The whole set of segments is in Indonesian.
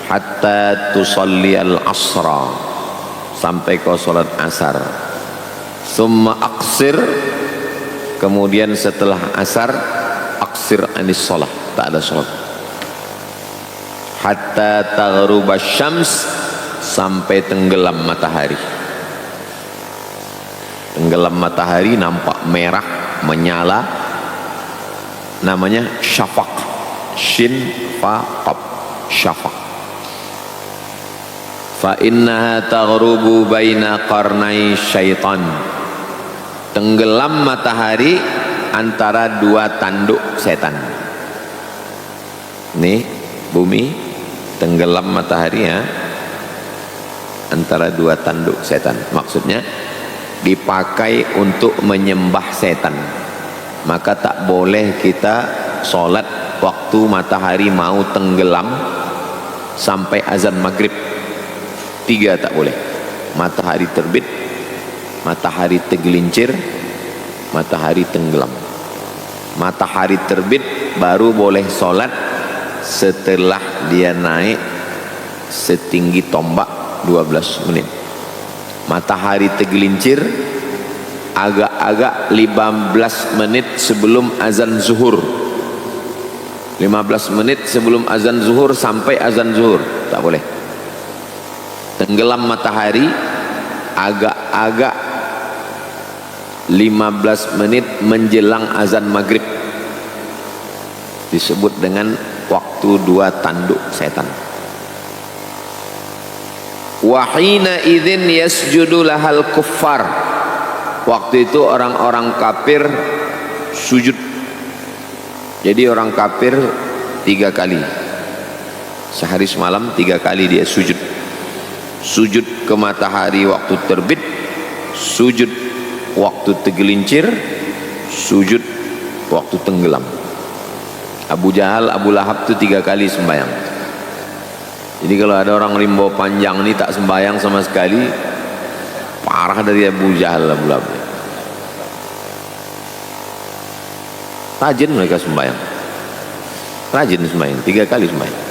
hatta tusalli al-asra, sampai kau salat asar. Summa aqsir, kemudian setelah asar aqsir anis salat, tak ada salat. Hatta taghruba syams, sampai tenggelam matahari. Tenggelam matahari nampak merah menyala, namanya syafaq. Shin fa qaf, syafaq. Fa innaha taghrubu baina qarnai syaitan. Tenggelam matahari antara dua tanduk setan. Nih bumi tenggelam matahari ya, antara dua tanduk setan. Maksudnya dipakai untuk menyembah setan. Maka tak boleh kita sholat waktu matahari mau tenggelam sampai azan maghrib. 3 tak boleh. Matahari terbit, matahari tergelincir, matahari tenggelam. Matahari terbit baru boleh sholat setelah dia naik setinggi tombak 12 menit. Matahari tergelincir agak-agak 15 menit sebelum azan zuhur. 15 menit sebelum azan zuhur sampai azan zuhur tak boleh. Tenggelam matahari agak-agak 15 menit menjelang azan maghrib, disebut dengan waktu dua tanduk setan. Wahina idzin yasjudu lahal kuffar, waktu itu orang-orang kafir sujud. Jadi orang kafir 3 kali sehari semalam, 3 kali dia sujud. Sujud ke matahari waktu terbit, sujud waktu tergelincir, sujud waktu tenggelam. Abu Jahal, Abu Lahab itu 3 kali sembahyang. Jadi kalau ada orang rimbo panjang ini tak sembahyang sama sekali, parah dari Abu Jahal, Abu Lahab. Rajin mereka sembahyang, rajin sembahyang, 3 kali sembahyang.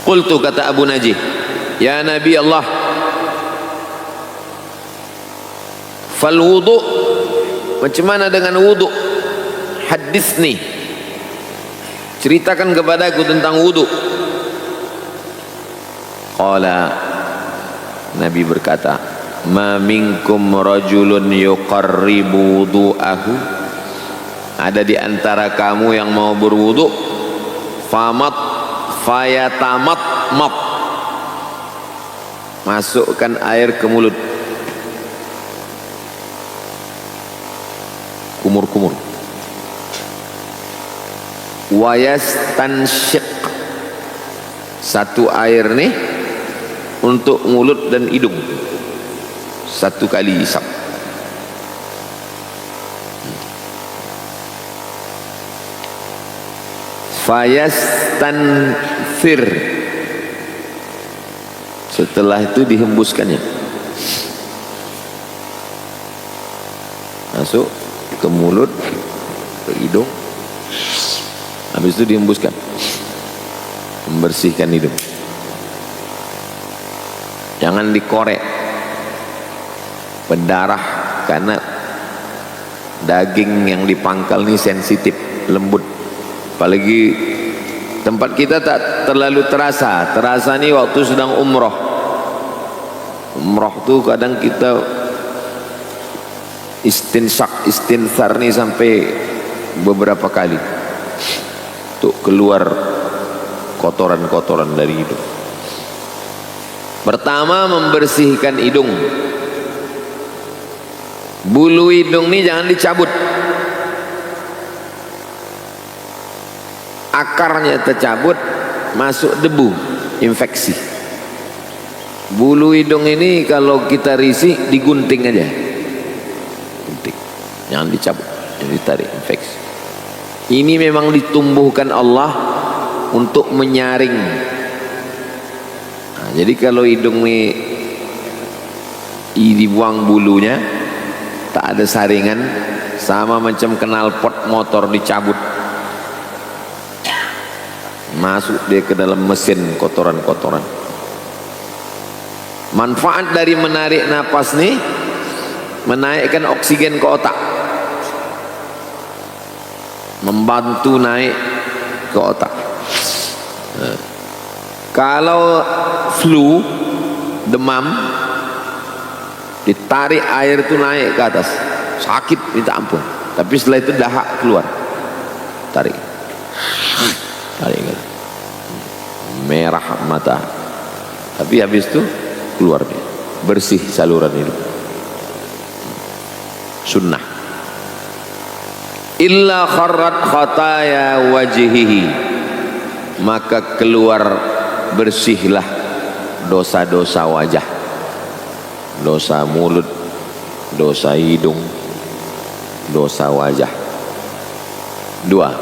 Qultu, kata Abu Najih, ya Nabi Allah, fal wudu, macam mana dengan wudu? Hadisni, ceritakan kepadaku tentang wudu. Qala, Nabi berkata, ma minkum rajulun yuqarribu wudu'ahu, ada di antara kamu yang mau berwudu, famat fayatamat mat, masukkan air ke mulut, kumur-kumur. Wayastansyiq, satu air nih untuk mulut dan hidung, 1 kali isap. Fayastanthir, setelah itu dihembuskannya, masuk ke mulut, ke hidung, habis itu dihembuskan, membersihkan hidung. Jangan dikorek, berdarah, karena daging yang dipangkal ini sensitif, lembut. Apalagi tempat kita tak terlalu terasa. Terasa nih waktu sedang umroh. Umroh tuh kadang kita istinthar nih sampai beberapa kali untuk keluar kotoran-kotoran dari hidung. Pertama, membersihkan hidung. Bulu hidung nih jangan dicabut. Akarnya tercabut, masuk debu, infeksi. Bulu hidung ini kalau kita risih digunting aja, gunting, jangan dicabut, jangan ditarik, infeksi. Ini memang ditumbuhkan Allah untuk menyaring. Nah, jadi kalau hidung ini dibuang bulunya, tak ada saringan, sama macam knalpot motor dicabut. masuk dia ke dalam mesin kotoran-kotoran. Manfaat dari menarik napas nih, menaikkan oksigen ke otak, membantu naik ke otak. Kalau flu, demam, ditarik air itu naik ke atas, sakit minta ampun. Tapi setelah itu dahak keluar, tarik, merah mata. Tapi habis itu keluar dia, bersih saluran hidup. Sunnah. Illa kharrat khataya wajhihi, maka keluar bersihlah dosa-dosa wajah, dosa mulut, dosa hidung, dosa wajah. Dua.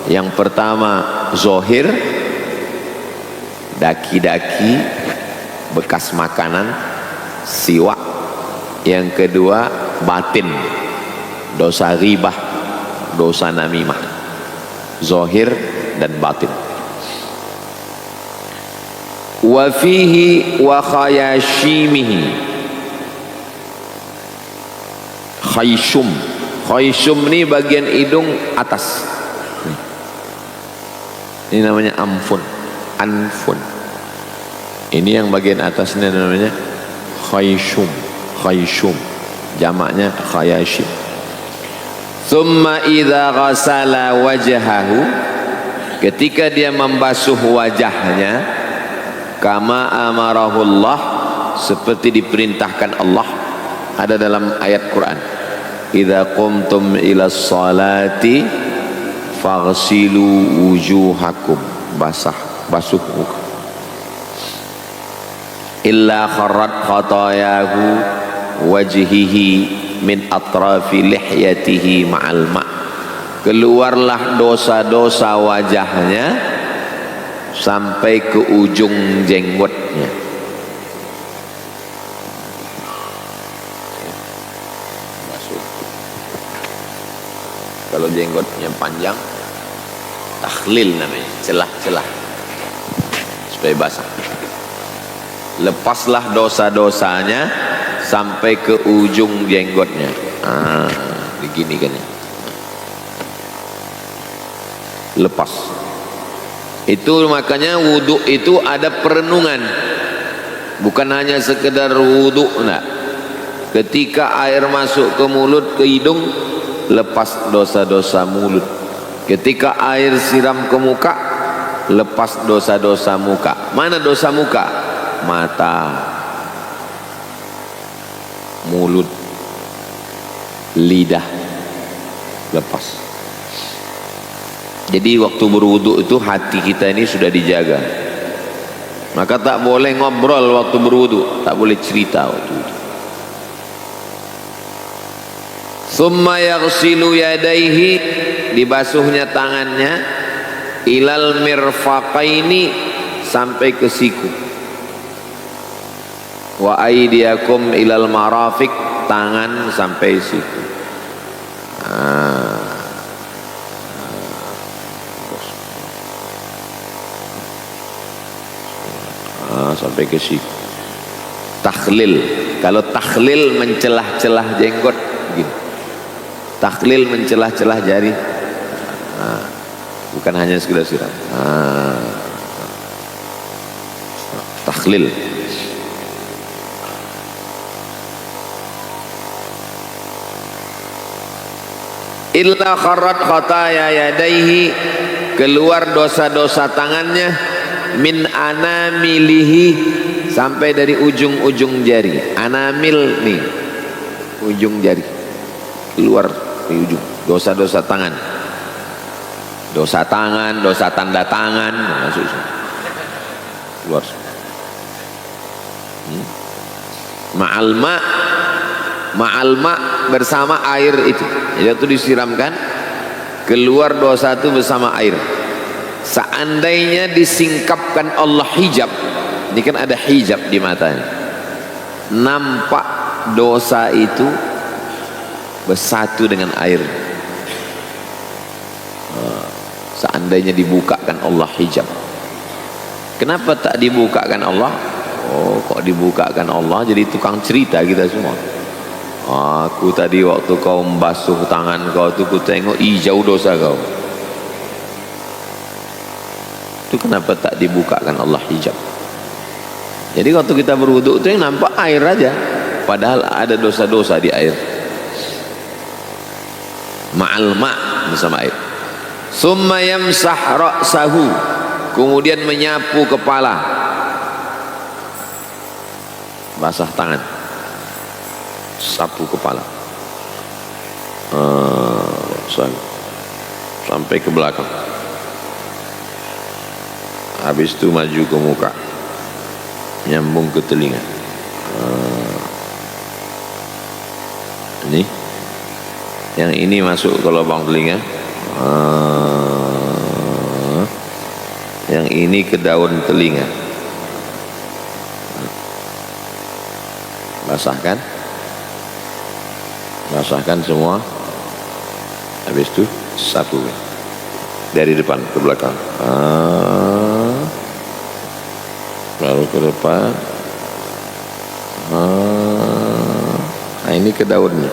Yang pertama zohir, daki-daki, bekas makanan, siwak. Yang kedua batin, dosa ghibah, dosa namimah. Zohir dan batin. Wa fihi wa khayashimihi, khayshum. Khayshum ini bagian hidung atas. Ini namanya amfun, anfun. Ini yang bagian atasnya namanya khayshum. Khayshum jamaknya khayashim. Thumma idza ghasala wajhahu, ketika dia membasuh wajahnya, kama amarahullah, seperti diperintahkan Allah. Ada dalam ayat Quran, idza qumtum ila sholati faghsilu wujuhakum, basuh muka. Illa kharrat khatayahu wajhihi min atrafi lihyatihi ma'al ma', keluarlah dosa-dosa wajahnya sampai ke ujung jenggotnya. Kalau jenggotnya panjang, takhlil namanya, celah-celah supaya basah. Lepaslah dosa-dosanya sampai ke ujung jenggotnya. Begini kan ya. Lepas. Itu makanya wudhu itu ada perenungan, bukan hanya sekedar wudhu. Nah, ketika air masuk ke mulut, ke hidung, lepas dosa-dosa mulut. Ketika air siram ke muka, lepas dosa-dosa muka. Mana dosa muka? Mata, mulut, lidah, lepas. Jadi waktu berwudu itu hati kita ini sudah dijaga. Maka tak boleh ngobrol waktu berwudu, tak boleh cerita waktu itu. Summa yaghsilu yadaihi, dibasuhnya tangannya, ilal mirfaqaini, sampai ke siku. Wa aydiyakum ilal marafiq, tangan sampai situ. Sampai ke situ. Takhlil. Kalau takhlil mencelah-celah jenggot, begini. Takhlil mencelah-celah jari. Bukan hanya sekedar siram. Takhlil. Illa kharrat khataya yadaihi, keluar dosa-dosa tangannya, min anamilihi, sampai dari ujung-ujung jari. Anamil nih, ujung jari, keluar di ujung. Dosa-dosa tangan, dosa tangan, dosa tanda tangan, masuk keluar. Ma'alma bersama air itu, yaitu disiramkan, keluar dosa itu bersama air. Seandainya disingkapkan Allah hijab, ini kan ada hijab di matanya, nampak dosa itu bersatu dengan air. seandainya dibukakan Allah hijab. Kenapa tak dibukakan Allah? Oh, kok dibukakan Allah jadi tukang cerita kita semua. Aku tadi waktu kau membasuh tangan kau tu, ku tengok hijau dosa kau. Itu kenapa tak dibukakan Allah hijab? Jadi waktu kita berwuduk itu yang nampak air aja, padahal ada dosa-dosa di air. Ma'al ma' bersama air. Summa yamsah ra'sahu, kemudian menyapu kepala, basah tangan, sapu kepala, sampai ke belakang. Habis itu maju ke muka, nyambung ke telinga. Ini, yang ini masuk ke lubang telinga, yang ini ke daun telinga. Basahkan, basahkan semua. Habis itu sapu dari depan ke belakang, lalu ke depan. Nah, ini ke daunnya.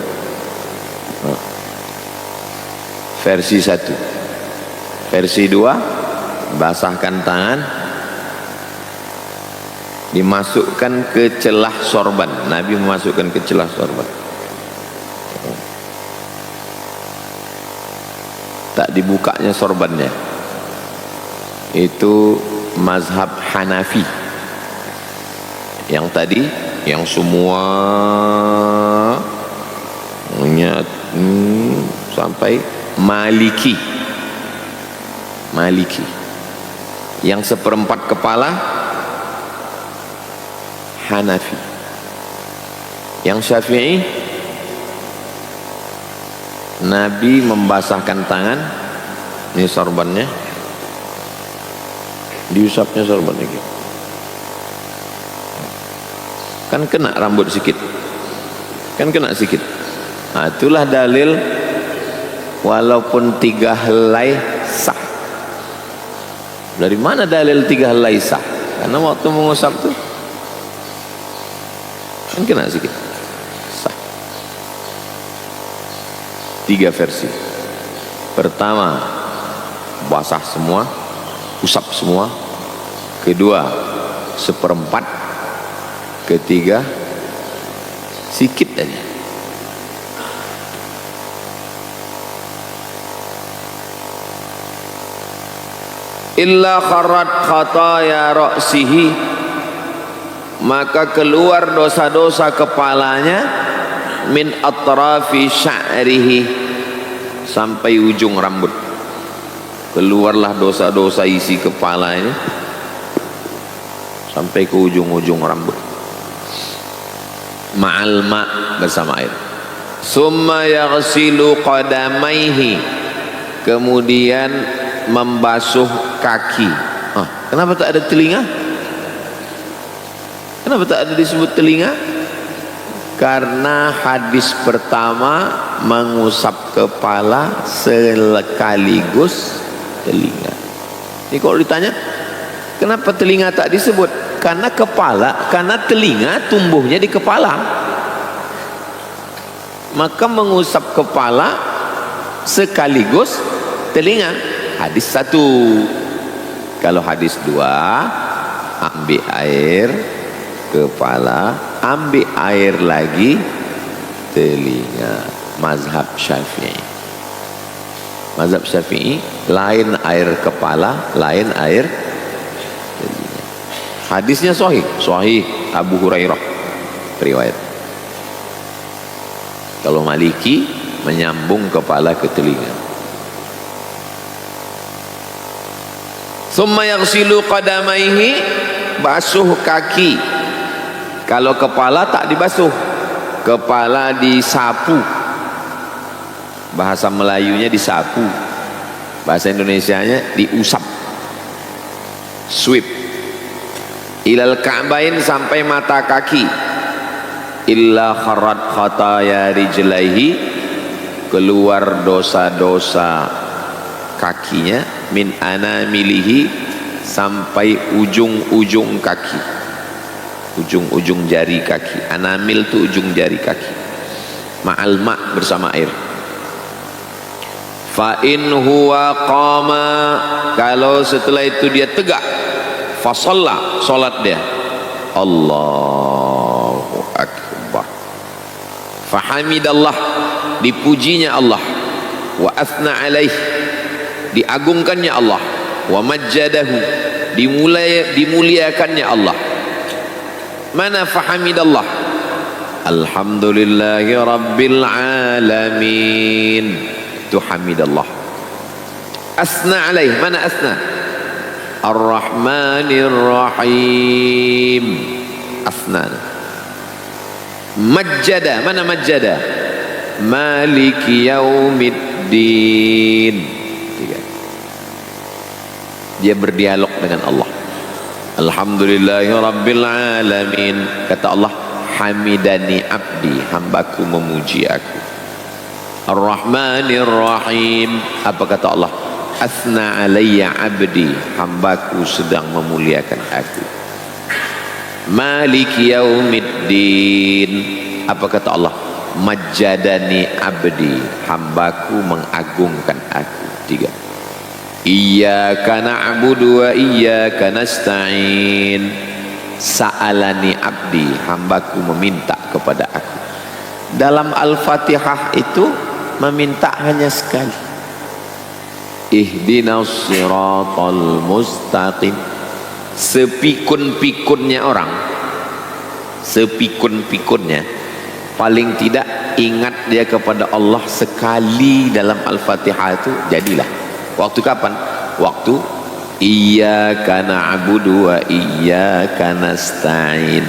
Versi 1. Versi 2, basahkan tangan, dimasukkan ke celah sorban. Nabi memasukkan ke celah sorban. Tak dibukanya sorbannya. Itu mazhab Hanafi. Yang tadi, yang semua sampai Maliki. Maliki. Yang seperempat kepala Hanafi. Yang Syafi'i, Nabi membasahkan tangan, ini sorbannya, diusapnya sorbannya gitu. Kan kena rambut sikit, kan kena sikit. Nah, itulah dalil walaupun 3 helai sah. Dari mana dalil 3 helai sah? Karena waktu mengusap tuh kan kena sikit, sah. 3 versi. Pertama, basah semua, usap semua. Kedua, seperempat. Ketiga, sikit aja. Illa kharat khataya ra'sihi, maka keluar dosa-dosa kepalanya, min atrafi sya'rihi, sampai ujung rambut. Keluarlah dosa-dosa isi kepala ini sampai ke ujung-ujung rambut. Ma'al ma', bersama air. Summa yaghsilu qadamaihi, kemudian membasuh kaki. Kenapa tak ada telinga? Kenapa tak ada disebut telinga? Karena hadis pertama mengusap kepala sekaligus telinga. Ini kalau ditanya, kenapa telinga tak disebut? Karena telinga tumbuhnya di kepala. Maka mengusap kepala sekaligus telinga. Hadis 1. Kalau hadis 2, ambil air kepala, ambil air lagi telinga. Mazhab Syafi'i. Mazhab Syafi'i, lain air kepala, lain air telinga. Hadisnya sahih, sahih Abu Hurairah riwayat. Kalau Maliki menyambung kepala ke telinga. Summa yaghsilu qadamaihi, basuh kaki. Kalau kepala tak dibasuh, kepala disapu. Bahasa Melayunya disapu, bahasa Indonesianya diusap, sweep. Ilal ka'bain, sampai mata kaki. Illa kharat khataya rijlaihi, keluar dosa-dosa kakinya, min anamilihi, sampai ujung-ujung kaki, ujung-ujung jari kaki. Anamil itu ujung jari kaki, ma'al ma' bersama air. Fa in huwa qama, kalau setelah itu dia tegak, fa shalla, salat dia, Allahu akbar, fa hamidallah, dipujinya Allah, wa athna alaih, diagungkannya Allah, wa majjadahu, dimuliakannya Allah. Mana fahamidallah? Alhamdulillahi rabbil alamin, itu hamidallah. Asna alaih, mana asna? Ar-Rahmanir Rahim, asna. Majjada, mana majjada? Maliki yaumiddin. Tiga. Dia berdialog dengan Allah. Alhamdulillahi rabbil alamin, kata Allah, hamidani abdi, hambaku memuji aku. Ar-Rahmanir Rahim, apa kata Allah? Asna alayya abdi, hambaku sedang memuliakan aku. Maliki yaumiddin, apa kata Allah? Majjadani abdi, hambaku mengagungkan aku. Tiga. Iyyaka na'budu wa iyyaka nasta'in, sa'alani abdi, hambaku meminta kepada aku. Dalam Al-Fatihah itu meminta hanya sekali, ihdinas siratal mustaqim. Sepikun-pikunnya orang, sepikun-pikunnya, paling tidak ingat dia kepada Allah sekali dalam Al-Fatihah itu jadilah. Waktu kapan? Waktu iyyaka na'budu wa iyyaka nasta'in.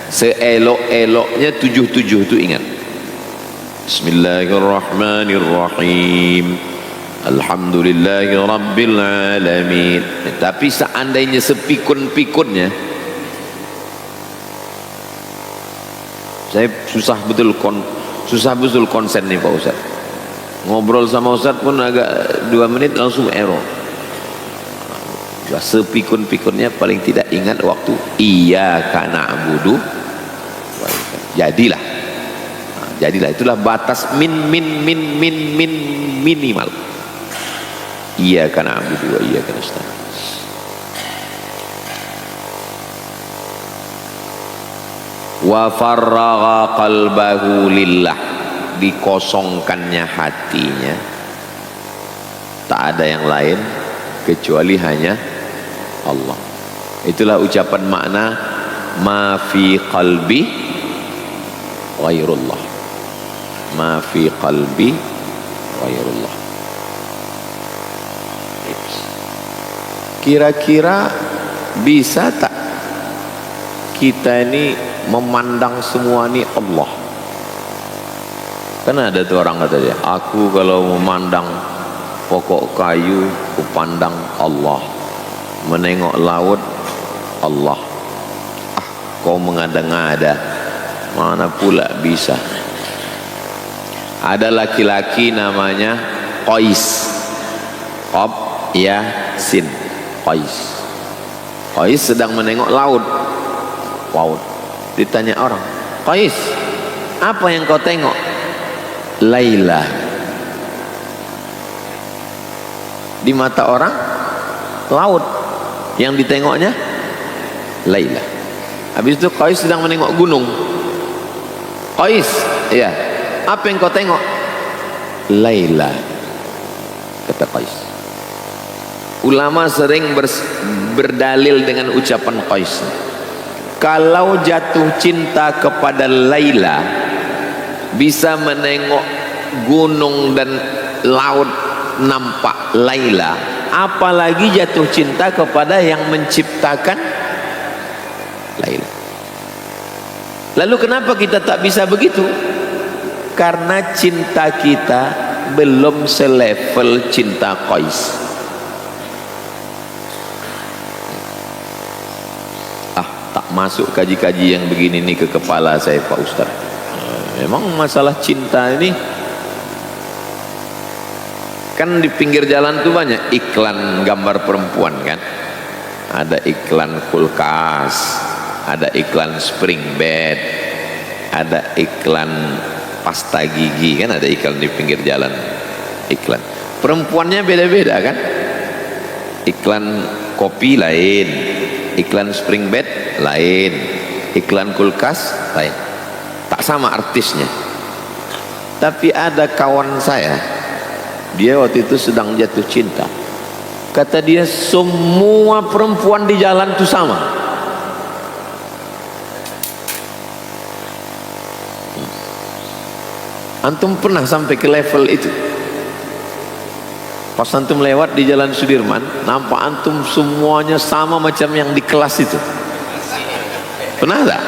Seelok-eloknya 77 itu ingat. Bismillahirrahmanirrahim, alhamdulillahi rabbil alamin. Tapi seandainya sepikun-pikunnya, saya susah betul konsen nih Pak Ustaz. Ngobrol sama Ustaz pun agak 2 menit langsung error. Sepikun-pikunnya paling tidak ingat waktu iyyaka na'budu. Jadilah, itulah batas minimal. Iyyaka na'budu wa iyyaka nasta'in. Wa farragha qalbahu lillah, dikosongkannya hatinya, tak ada yang lain kecuali hanya Allah. Itulah ucapan makna ma fi qalbi ghairullah, ma fi qalbi ghairullah. Kira-kira bisa tak kita ini memandang semua ini Allah? Kan ada tuh orang kata dia, aku kalau memandang pokok kayu, aku pandang Allah. Menengok laut, Allah. Ah, kau mengada-ngada, mana pula bisa. Ada laki-laki namanya Qais, Qab ya Sin, Qais. Qais sedang menengok laut. Ditanya orang, Qais, apa yang kau tengok? Laila. Di mata orang laut, yang ditengoknya Laila. Habis itu Qais sedang menengok gunung. Qais, ya, apa yang kau tengok? Laila, kata Qais. Ulama sering berdalil dengan ucapan Qais. Kalau jatuh cinta kepada Laila, bisa menengok gunung dan laut nampak Laila, apalagi jatuh cinta kepada yang menciptakan Laila. Lalu kenapa kita tak bisa begitu? Karena cinta kita belum selevel cinta Qais. Tak masuk kaji-kaji yang begini nih ke kepala saya Pak Ustaz. Memang masalah cinta ini Kan di pinggir jalan tuh banyak iklan gambar perempuan kan. Ada iklan kulkas, ada iklan spring bed, ada iklan pasta gigi kan, ada iklan di pinggir jalan. Iklan perempuannya beda-beda kan. Iklan kopi lain, iklan spring bed lain, iklan kulkas lain. Tak sama artisnya. Tapi ada kawan saya, dia waktu itu sedang jatuh cinta. Kata dia, semua perempuan di jalan itu sama. Antum pernah sampai ke level itu? Pas antum lewat di Jalan Sudirman, nampak antum semuanya sama macam yang di kelas itu. Pernah tak?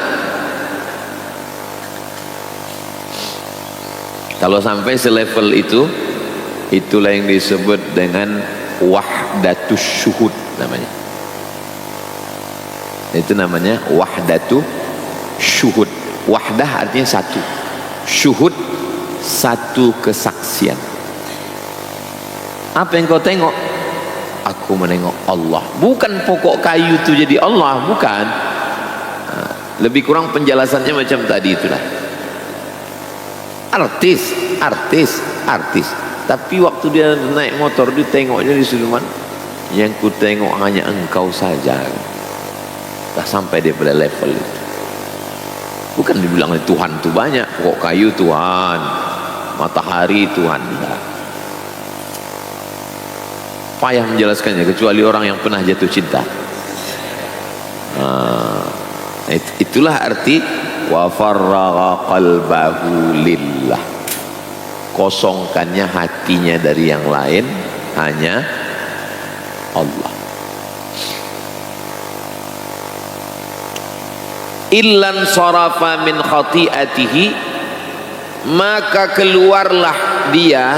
Kalau sampai selevel itu, itulah yang disebut dengan wahdatus syuhud namanya. Itu namanya wahdatus syuhud. Wahdah artinya satu, syuhud satu kesaksian. Apa yang kau tengok? Aku menengok Allah. Bukan pokok kayu itu jadi Allah, bukan. Lebih kurang penjelasannya macam tadi itulah. Artis. Tapi waktu dia naik motor, dia tengoknya di Sudirman, yang ku tengok hanya engkau saja. Tak sampai dia pada level itu. Bukan dibilang Tuhan itu banyak, pokok kayu Tuhan, matahari Tuhan. Tidak. Payah menjelaskannya kecuali orang yang pernah jatuh cinta. Itulah arti wa farragha qalbahu lillah. Kosongkannya hatinya dari yang lain, hanya Allah. Illan sarafa min khati'atihi, maka keluarlah dia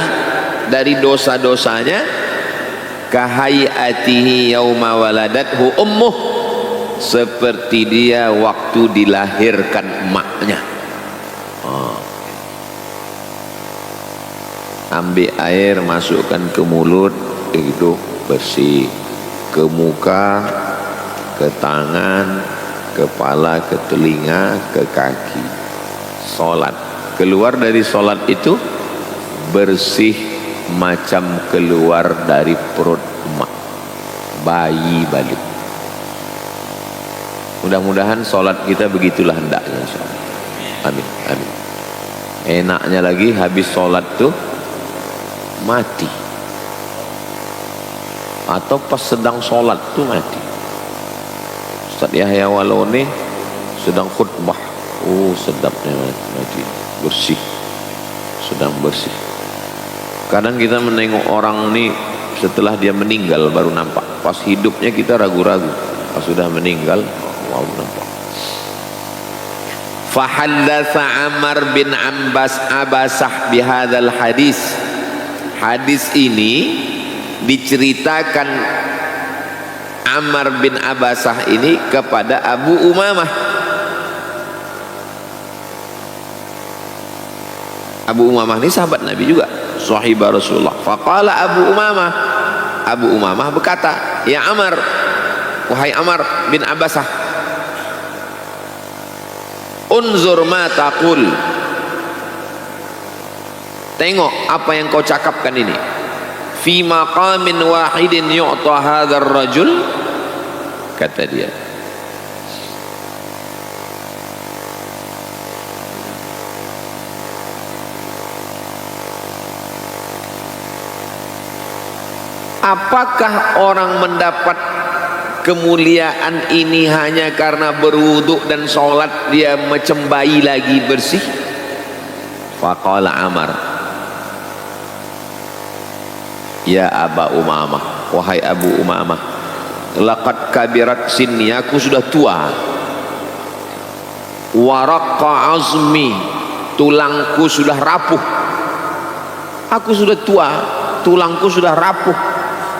dari dosa-dosanya, kahayatihi yauma waladathu ummuh, seperti dia waktu dilahirkan emaknya. Ambil air, masukkan ke mulut, hidup bersih, ke muka, ke tangan, kepala, ke telinga, ke kaki. Solat, keluar dari solat itu bersih macam keluar dari perut emak, bayi balik. Mudah-mudahan solat kita begitulah hendaknya, insyaallah. Amin, amin. Enaknya lagi habis solat tuh mati, atau pas sedang solat tuh mati. Ustaz Yahya Waloni sedang khutbah, sedapnya mati, bersih, sedang bersih. Kadang kita menengok orang nih setelah dia meninggal baru nampak. Pas hidupnya kita ragu-ragu, pas sudah meninggal wow nampak. Fahallatha Amr bin Abasah bihadzal hadis. Hadis ini diceritakan Amr bin Abasah ini kepada Abu Umamah. Abu Umamah ini sahabat Nabi juga, sahibah Rasulullah. Faqala Abu Umamah berkata, ya Amr, wahai Amr bin Abasah, unzur ma taqul, tengok apa yang kau cakapkan ini. Fi maqamin wahidin yu'ta hadzal rajul, kata dia. Apakah orang mendapat kemuliaan ini hanya karena berwuduk dan sholat dia macam bayi lagi bersih? Faqala Amr, ya Aba Umamah, wahai Abu Umamah, laqad kabirat sinni, aku sudah tua, waraqqa azmi, tulangku sudah rapuh. Aku sudah tua, tulangku sudah rapuh.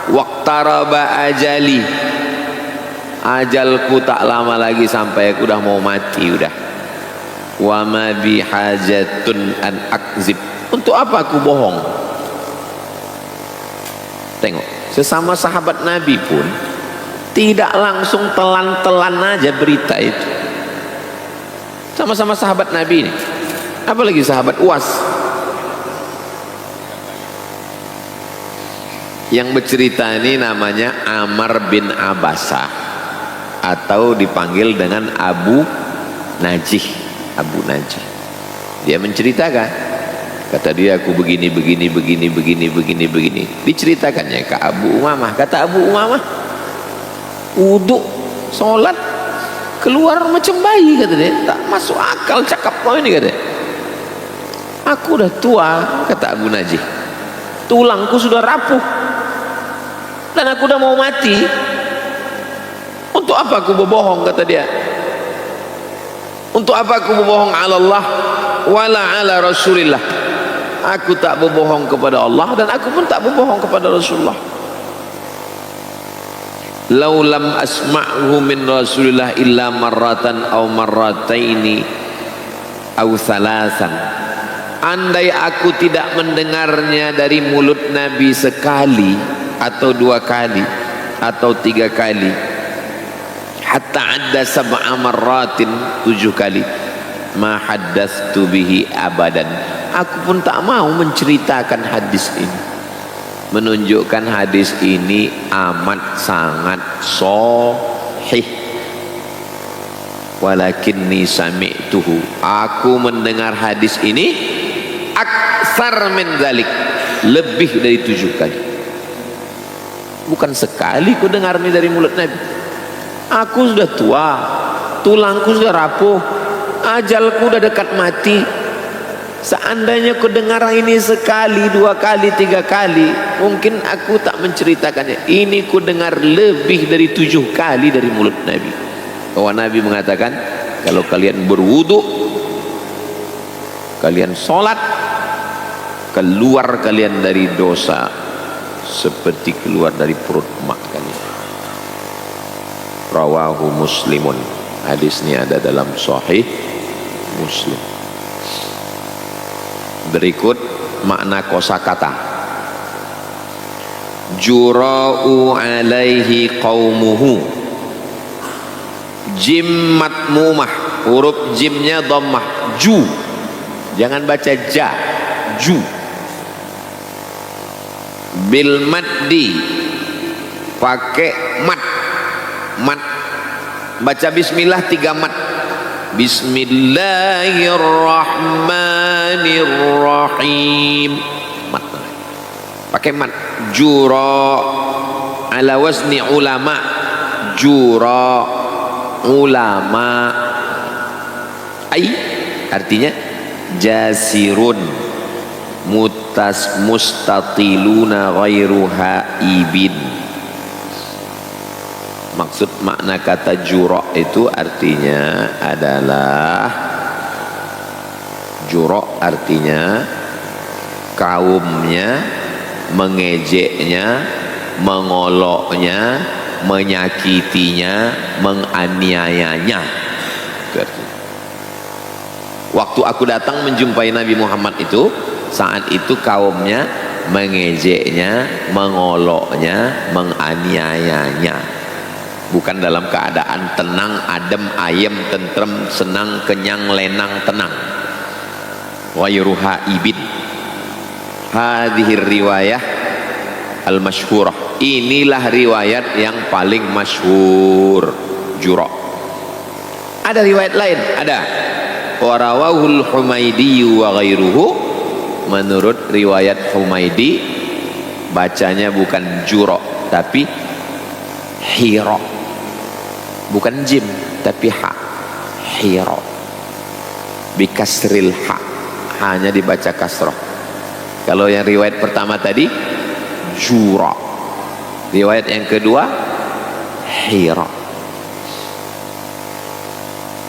Waqtaraba ajali, ajalku tak lama lagi sampai, aku udah mau mati udah. Wa ma bi hajatun an akzib, untuk apa aku bohong? Tengok, sesama sahabat Nabi pun tidak langsung telan-telan aja berita itu. Sama-sama sahabat Nabi ini, apalagi sahabat Uwas yang bercerita ini namanya Amr bin Abasah, atau dipanggil dengan Abu Najih. Abu Najih, dia menceritakan, kata dia, aku begini, diceritakannya ke Abu Umamah. Kata Abu Umamah, wudhu, sholat, keluar macam bayi, kata dia. Tak masuk akal cakap kau ini, kata dia. Aku udah tua, kata Abu Najih, tulangku sudah rapuh dan aku udah mau mati. Untuk apa aku berbohong, kata dia. Untuk apa aku berbohong ala Allah wala ala Rasulillah. Aku tak berbohong kepada Allah dan aku pun tak berbohong kepada Rasulullah. Lau lam asma'hu min Rasulillah illa marratan aw marrataini aw thalathan. Andai aku tidak mendengarnya dari mulut Nabi sekali atau dua kali atau tiga kali, hatta adda sab'a marratin, 7 kali, ma haddatstu bihi abadan, aku pun tak mau menceritakan hadis ini. Menunjukkan hadis ini amat sangat sahih. Walakinni sami'tuhu, aku mendengar hadis ini aktsar min dzalik, lebih dari 7 kali. Bukan sekali ku dengar ini dari mulut Nabi. Aku sudah tua, tulangku sudah rapuh, ajalku sudah dekat mati. Seandainya ku dengar ini sekali, dua kali, tiga kali, mungkin aku tak menceritakannya. Ini ku dengar lebih dari 7 kali dari mulut Nabi. Bahwa Nabi mengatakan, kalau kalian berwudu, kalian sholat, keluar kalian dari dosa seperti keluar dari perut emak kalian. Rawahu Muslimun. Hadis ini ada dalam Sahih Muslim. Berikut makna kosakata. Jura'u alaihi qaumuhu. Jim matmumah, huruf jimnya dhammah, ju. Jangan baca ja, ju. Bil maddi, pakai mat. Mat, baca bismillah 3 mat. Bismillahirrahmanirrahim, mat, pakai mat. Jura ala wazni ulama, jura ulama, ai artinya jasirun mustatiluna ghairu haibin. Maksud makna kata jura' itu artinya adalah, jura' artinya kaumnya mengejeknya, mengoloknya, menyakitinya, menganiayanya. Waktu aku datang menjumpai Nabi Muhammad itu, saat itu kaumnya mengejeknya, mengoloknya, menganiayanya. Bukan dalam keadaan tenang, adem, ayem, tentrem, senang, kenyang, lenang, tenang. Ghairu haibin. Hadhir riwayah al-masyhurah. Inilah riwayat yang paling masyhur, jura'. Ada riwayat lain, ada. Wa rawahul Humaidi wa ghairuhu. Menurut riwayat Humaidi, bacanya bukan jura' tapi hira. Bukan jim tapi ha, hira, bikasril ha, hanya dibaca kasrah. Kalau yang riwayat pertama tadi jura, riwayat yang kedua hira.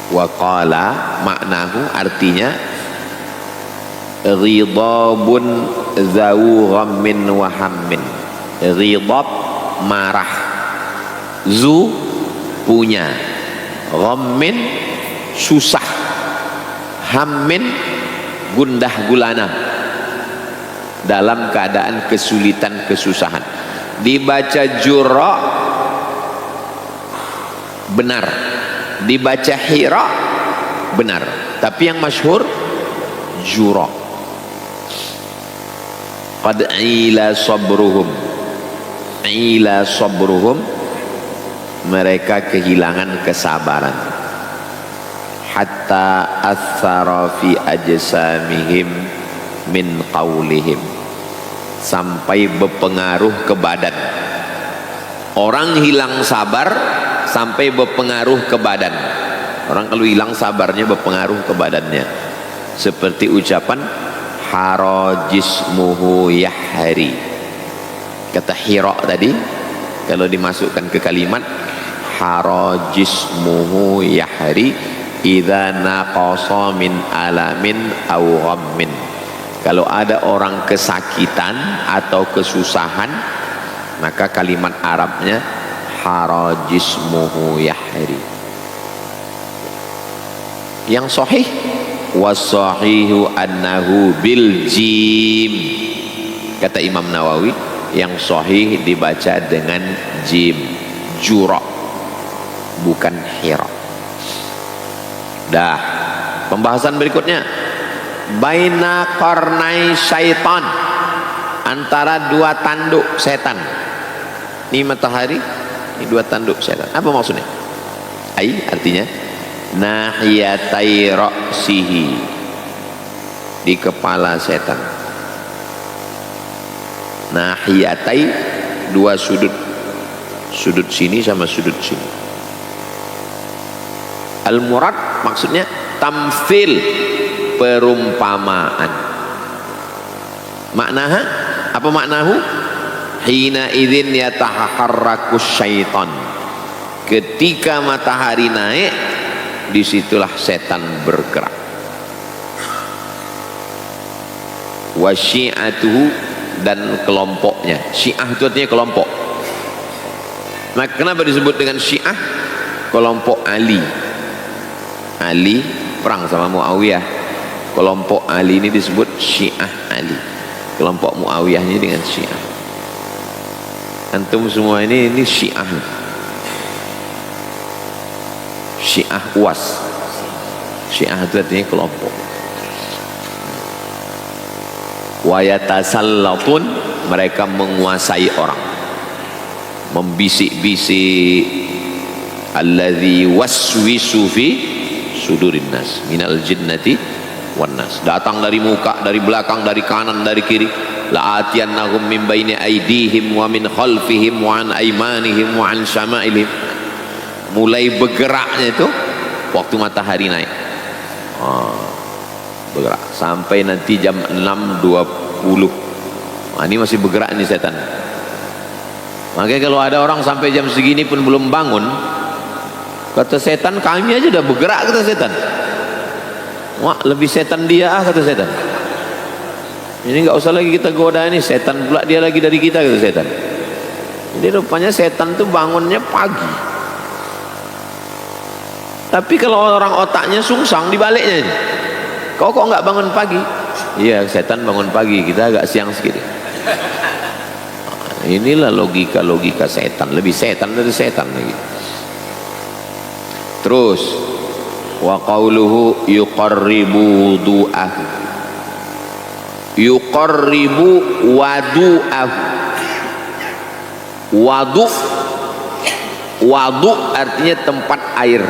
Wa qala, maknahu artinya ghidabun zawu ghammin wa hammin. Ghidab marah, zu punya, ghammin susah, hammin gundah gulana, dalam keadaan kesulitan, kesusahan. Dibaca jura benar, dibaca hira benar, tapi yang masyhur jura. Qad ila sabruhum, ila sabruhum, mereka kehilangan kesabaran. Hatta athara fi ajsamihim min qaulihim, sampai berpengaruh ke badan. Orang hilang sabar sampai berpengaruh ke badan. Orang kalau hilang sabarnya berpengaruh ke badannya. Seperti ucapan hara jismuhu yahri. Kata hira tadi kalau dimasukkan ke kalimat hara jismuhu yahri idza naqasa min alamin aw ghammin. Kalau ada orang kesakitan atau kesusahan, maka kalimat Arabnya hara jismuhu yahri. Yang sahih wasahihu annahu bil jim. Kata Imam Nawawi, yang sahih dibaca dengan jim, jura, bukan hira. Dah, pembahasan berikutnya, baina qarnai syaitan, antara dua tanduk setan. Ini matahari, ini dua tanduk setan. Apa maksudnya? Ai artinya nahiyatai ra'sihi, di kepala setan. Nahiyatai, dua sudut, sudut sini sama sudut sini. Al-murad maksudnya tamfil, perumpamaan. Maknaha apa maknahu? Hina idzin yataharrakus syaitan, ketika matahari naik disitulah setan bergerak. Wa syi'atuhu, dan kelompoknya. Syiah itu artinya kelompok. Maka kenapa disebut dengan Syiah? Kelompok Ali. Ali perang sama Muawiyah. Kelompok Ali ini disebut Syiah Ali. Kelompok Muawiyah ini dengan Syiah. Antum semua ini Syiah. Syiah UAS. Syiah itu artinya kelompok. Wa yatasallatun, mereka menguasai orang, membisik-bisik. Alladzi waswisu fi sudurin nas minal jinnati wan nas. Datang dari muka, dari belakang, dari kanan, dari kiri. La atiyannahum min baini aydihim wa min khalfihim wa an aymanihim wa an syama'ilihim. Mulai bergeraknya itu waktu matahari naik. Bergerak sampai nanti jam 6.20. Ini masih bergerak nih setan. Makanya kalau ada orang sampai jam segini pun belum bangun, kata setan, kami aja udah bergerak, kata setan. Wah, lebih setan dia, kata setan. Ini nggak usah lagi kita goda, ini setan pula dia lagi dari kita, kata setan. Jadi rupanya setan tuh bangunnya pagi. Tapi kalau orang otaknya sungsang, dibaliknya ini. Kau kok nggak bangun pagi? Iya, setan bangun pagi, kita agak siang sedikit. Inilah logika-logika setan, lebih setan dari setan lagi. Terus wa qauluhu yuqarribu du'ahu, yuqarribu wadu'ahu. Wadu artinya tempat air.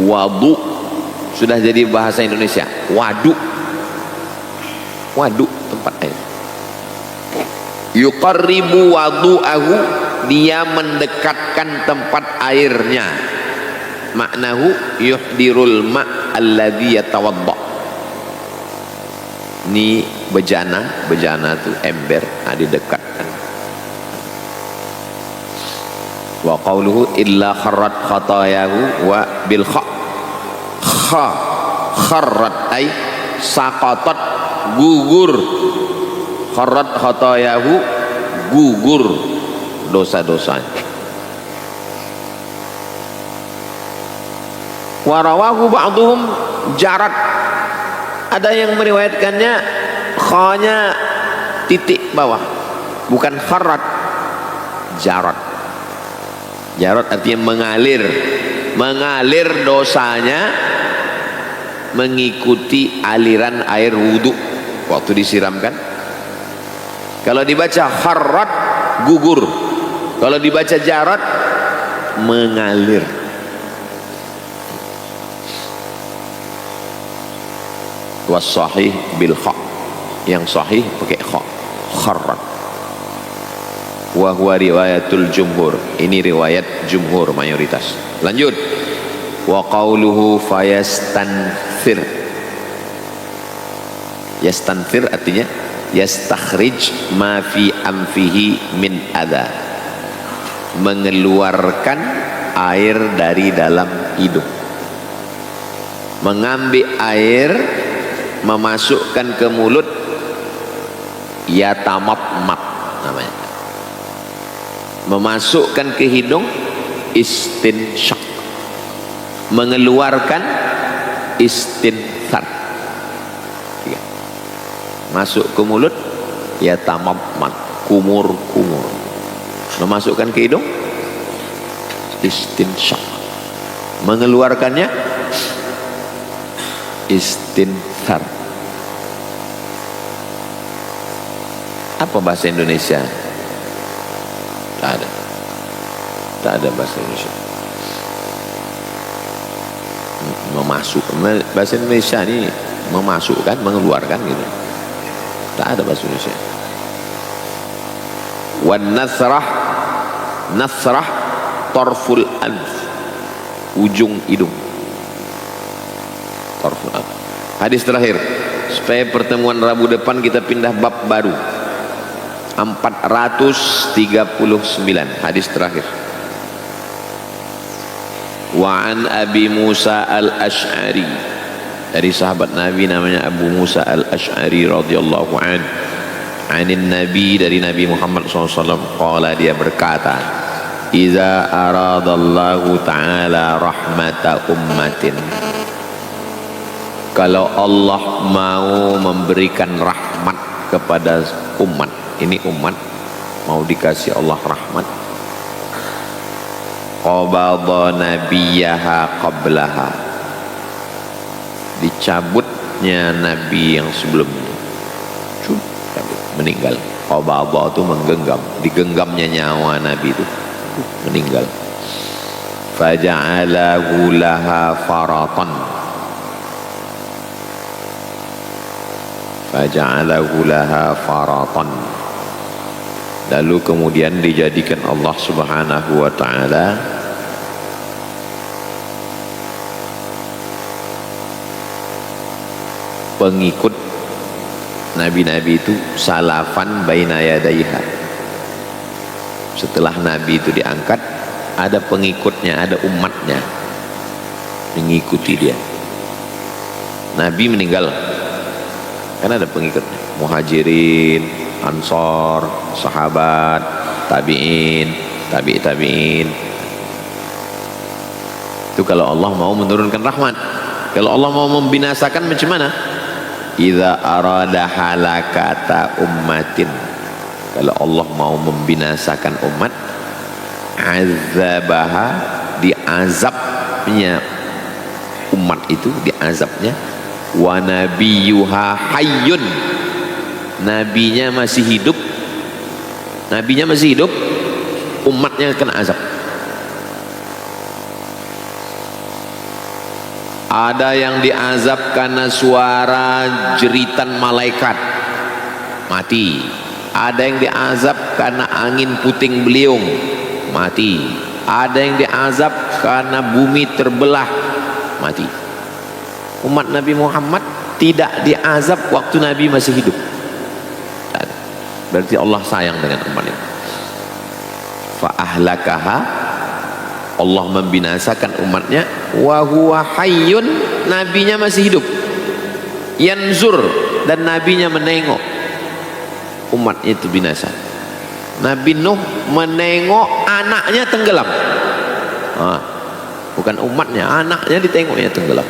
Wadu sudah jadi bahasa Indonesia. Waduk tempat air. Yuqarribu wadu'ahu, dia mendekatkan tempat airnya. Maknahu yuhdirul ma' alladhi yatawadda. Ini bejana itu ember, didekatkan. Wa qawluhu illa kharrat khatayahu wa bil kharrat ay saqatat, gugur. Kharrat khatayahu, gugur dosa-dosanya. Warawahu ba'duhum jarat, ada yang meriwayatkannya khanya titik bawah, bukan kharrat, jarad. Jarad artinya mengalir. Mengalir dosanya mengikuti aliran air wudhu waktu disiramkan. Kalau dibaca kharrat, gugur. Kalau dibaca jarad, mengalir. Was sahih bil kha, yang sahih pakai kha, kharrat. Wa huwa riwayatul jumhur, ini riwayat jumhur mayoritas. Lanjut. Wa qauluhu fayastanfir. Yastanfir artinya yastakhrij ma fi anfihi min adha, mengeluarkan air dari dalam hidung. Mengambil air, memasukkan ke mulut, yatamatmat namanya. Memasukkan ke hidung, istinsyaq. Mengeluarkan, istinthar. Masuk ke mulut, yatamatmat, kumur-kumur. Memasukkan ke hidung, istinsyaq. Mengeluarkannya, istinthar. Apa bahasa Indonesia? Tak ada. Tak ada bahasa Indonesia. Memasuk. Bahasa Indonesia ini memasukkan, mengeluarkan gitu. Tak ada bahasa Indonesia. Wan nasrah, nasrah tarful anf, ujung hidung. Tarful anf. Hadis terakhir, supaya pertemuan Rabu depan kita pindah bab baru. 439 hadis terakhir. Wa an Abi Musa al-Ash'ari, dari sahabat Nabi namanya Abu Musa al-Ash'ari radhiyallahu anhu, anin Nabi, dari Nabi Muhammad SAW, qala, dia berkata, iza aradallahu ta'ala rahmata ummatin, kalau Allah mau memberikan rahmat kepada umat, ini umat mau dikasih Allah rahmat, qabadha nabiyaha qablaha, dicabutnya nabi yang sebelumnya, meninggal. Qabadha itu menggenggam, digenggamnya nyawa nabi itu, meninggal. Faja'alahu laha faratan, faja'alahu laha faratan, lalu kemudian dijadikan Allah Subhanahu wa ta'ala pengikut nabi-nabi itu, salafan baina yadaiha. Setelah nabi itu diangkat, ada pengikutnya, ada umatnya mengikuti dia. Nabi meninggal, kan ada pengikutnya, muhajirin, ansor, sahabat, tabi'in, tabi'in. Itu kalau Allah mau menurunkan rahmat. Kalau Allah mau membinasakan macam mana? Idza arada halakata ummatin, kalau Allah mau membinasakan umat, azabaha, diazabnya umat itu, diazabnya, wa nabiyuha hayyun, nabinya masih hidup, nabinya masih hidup, umatnya kena azab. Ada yang diazab karena suara jeritan malaikat, mati. Ada yang diazab karena angin puting beliung, mati. Ada yang diazab karena bumi terbelah, mati. Umat Nabi Muhammad tidak diazab waktu Nabi masih hidup. Berarti Allah sayang dengan umat ini. Fa ahlakaha, Allah membinasakan umatnya, wa huwa hayyun, nabinya masih hidup, yanzur, dan nabinya menengok umat itu binasa. Nabi Nuh menengok anaknya tenggelam, bukan umatnya, anaknya ditengoknya tenggelam.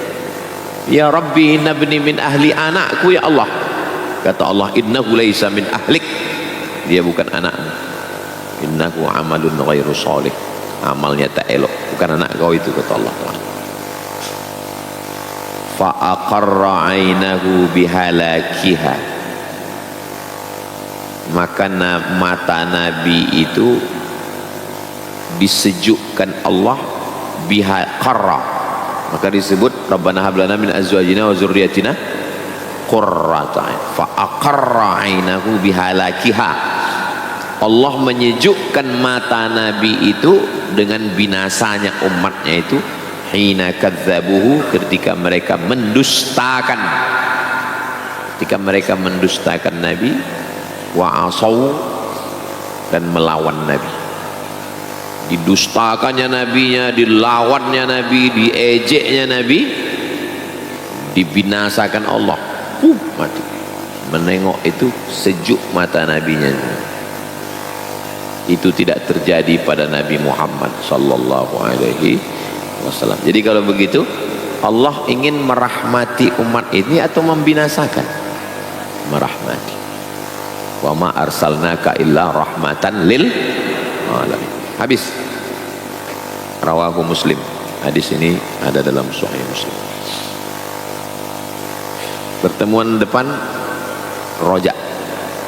Ya Rabbi inna bni min ahli, anakku ya Allah. Kata Allah, innahu laisa min ahlik, dia bukan anakmu. Innahu amalun ghairu sholih, amalnya tak elok, bukan anak kau itu, kata Allah Ta'ala. Fa aqarra ainahu bihalakiha, maka mata Nabi itu disejukkan Allah, qarra, maka disebut Rabbana hab lana min azwajina wa dzurriyyatina qurrata a'yun. Fa aqarra ainahu bihalakiha, Allah menyejukkan mata Nabi itu dengan binasanya umatnya itu, hina kadzabuhu, ketika mereka mendustakan, Nabi, wa asau, dan melawan Nabi. Didustakannya nabinya, dilawannya Nabi, diejeknya Nabi, dibinasakan Allah. Mati. Menengok itu sejuk mata nabinya. Itu tidak terjadi pada Nabi Muhammad sallallahu alaihi wasallam. Jadi kalau begitu, Allah ingin merahmati umat ini atau membinasakan? Merahmati. Wa ma arsalnaka illa rahmatan lil alamin. Habis. Rawahu Muslim. Hadis ini ada dalam Sahih Muslim. Pertemuan depan roja,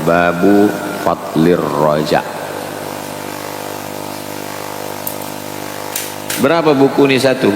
babu fadlir roja. Berapa buku ini satu?